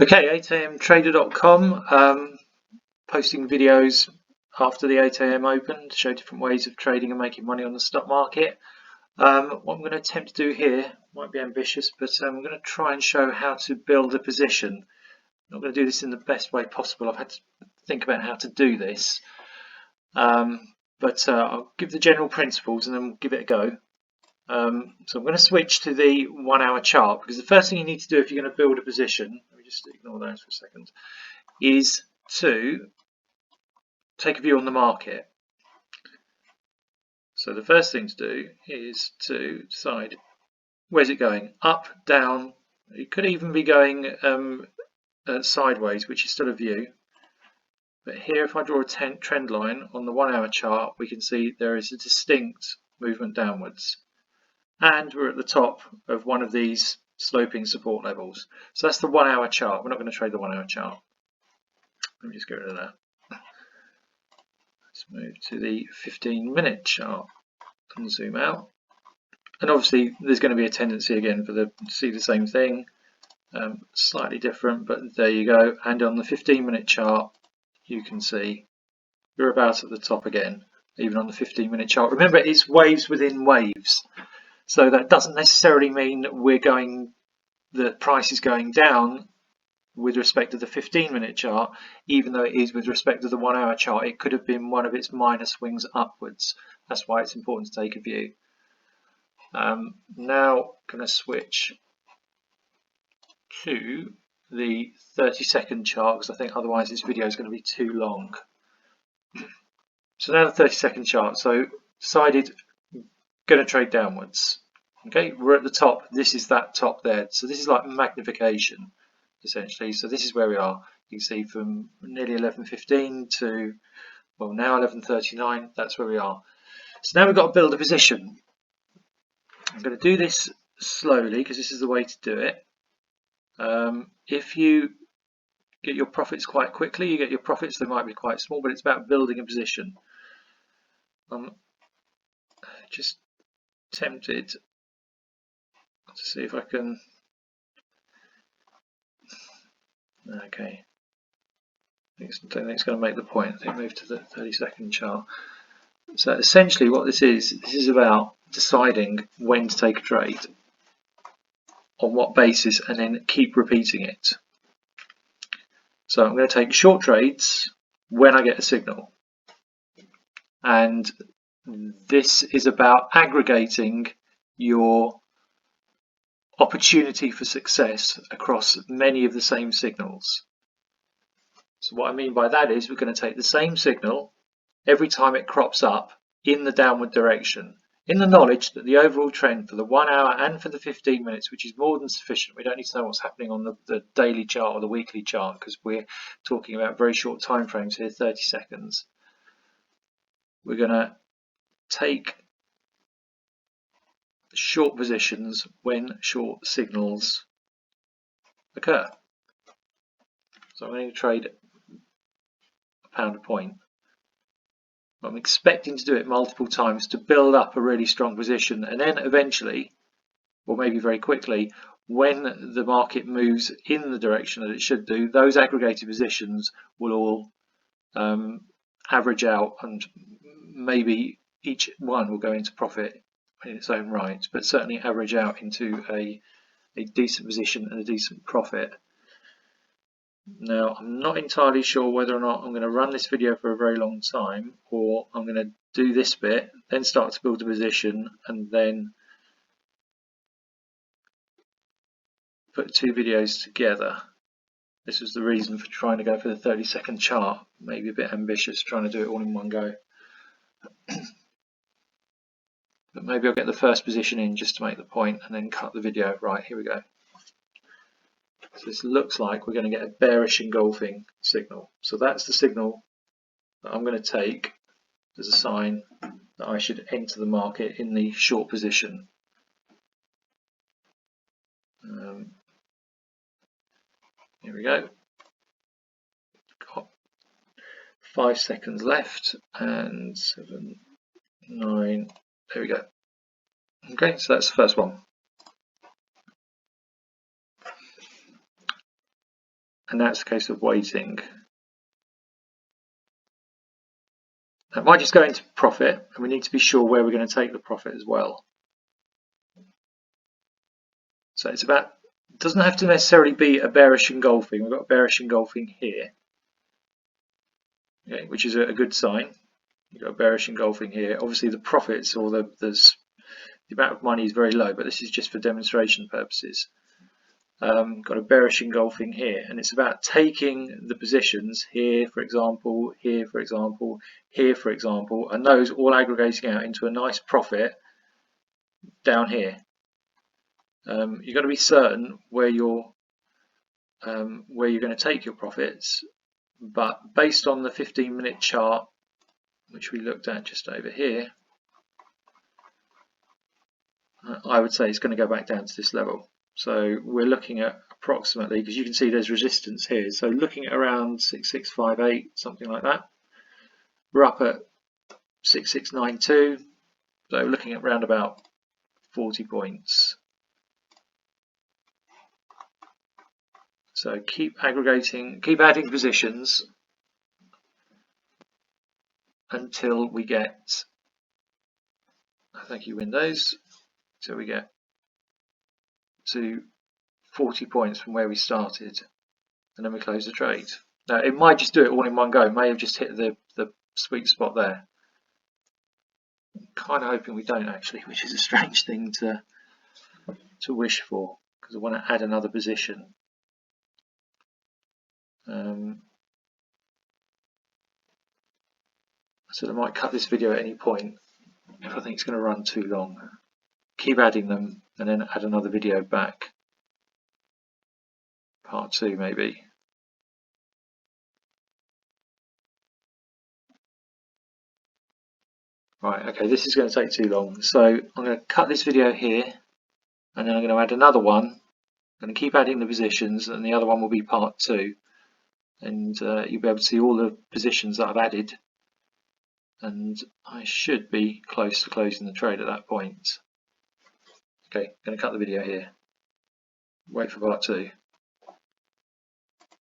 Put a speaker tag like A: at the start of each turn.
A: Okay, 8amtrader.com, posting videos after the 8 a.m. open to show different ways of trading and making money on the stock market. What I'm going to attempt to do here might be ambitious, but I'm going to try and show how to build a position. I'm not going to do this in the best way possible. I've had to think about how to do this, but I'll give the general principles and then we'll give it a go. So I'm going to switch to the 1 hour chart, because the first thing you need to do if you're going to build a position, let me just ignore those for a second, is to take a view on the market. So the first thing to do is to decide, where's it going? Up, down, it could even be going sideways, which is still a view. But here, if I draw a trend line on the 1 hour chart, we can see there is a distinct movement downwards. And we're at the top of one of these sloping support levels. So that's the 1 hour chart. We're not going to trade the 1 hour chart. Let me just get rid of that. Let's move to the 15-minute chart and zoom out. And obviously there's going to be a tendency again for to see the same thing, slightly different, but there you go. And on the 15-minute chart, you can see we're about at the top again, even on the 15-minute chart. Remember, it's waves within waves. So that doesn't necessarily mean the price is going down with respect to the 15-minute chart, even though it is with respect to the 1 hour chart. It could have been one of its minor swings upwards. That's why it's important to take a view. Now I'm going to switch to the 30-second chart, because I think otherwise this video is going to be too long. So now the 30-second chart. So decided going to trade downwards. Okay, we're at the top. This is that top there. So this is like magnification, essentially. So this is where we are. You can see from nearly 11:15 to, well, now 11:39. That's where we are. So now we've got to build a position. I'm going to do this slowly because this is the way to do it. If you get your profits quite quickly, you get your profits. They might be quite small, but it's about building a position. I'm just tempted to see if I can. Okay, I think it's going to make the point. I think move to the 30-second chart. So essentially what this is about deciding when to take a trade, on what basis, and then keep repeating it. So I'm going to take short trades when I get a signal. And this is about aggregating your opportunity for success across many of the same signals. So what I mean by that is we're going to take the same signal every time it crops up in the downward direction, in the knowledge that the overall trend for the 1 hour and for the 15 minutes, which is more than sufficient. We don't need to know what's happening on the daily chart or the weekly chart, because we're talking about very short time frames here, 30 seconds. We're going to take short positions when short signals occur. So I'm going to trade a pound a point. I'm expecting to do it multiple times to build up a really strong position, and then eventually, or maybe very quickly, when the market moves in the direction that it should do, those aggregated positions will all average out, and maybe each one will go into profit in its own right, but certainly average out into a decent position and a decent profit. Now, I'm not entirely sure whether or not I'm going to run this video for a very long time, or I'm going to do this bit, then start to build a position, and then put two videos together. This was the reason for trying to go for the 30-second chart, maybe a bit ambitious, trying to do it all in one go. But maybe I'll get the first position in just to make the point and then cut the video. Right, here we go. So this looks like we're going to get a bearish engulfing signal. So that's the signal that I'm going to take as a sign that I should enter the market in the short position. Here we go. Got 5 seconds left, and 7, 9, there we go. Okay, so that's the first one. and that's a case of waiting. It might just go into profit, and we need to be sure where we're going to take the profit as well. So it's about, it doesn't have to necessarily be a bearish engulfing. We've got a bearish engulfing here, okay, which is a good sign. You've got a bearish engulfing here. Obviously the profits or the amount of money is very low, but this is just for demonstration purposes. Got a bearish engulfing here, and it's about taking the positions here, for example, here, for example, here, for example, and those all aggregating out into a nice profit down here. You've got to be certain where you're going to take your profits, but based on the 15-minute chart, which we looked at just over here, I would say it's going to go back down to this level. So we're looking at approximately, because you can see there's resistance here, so looking at around 6658, something like that. We're up at 6692, so we're looking at around about 40 points. So keep aggregating, keep adding positions until we get, thank you Windows, until we get to 40 points from where we started, and then we close the trade. Now it might just do it all in one go, it may have just hit the sweet spot there. I'm kind of hoping we don't actually, which is a strange thing to wish for, because I want to add another position. So I might cut this video at any point if I think it's going to run too long. Keep adding them and then add another video back. Part 2 maybe. Right, okay, this is going to take too long. So I'm going to cut this video here, and then I'm going to add another one. I'm going to keep adding the positions, and the other one will be part 2. And you'll be able to see all the positions that I've added. And I should be close to closing the trade at that point. Okay, I'm going to cut the video here. Wait for part 2.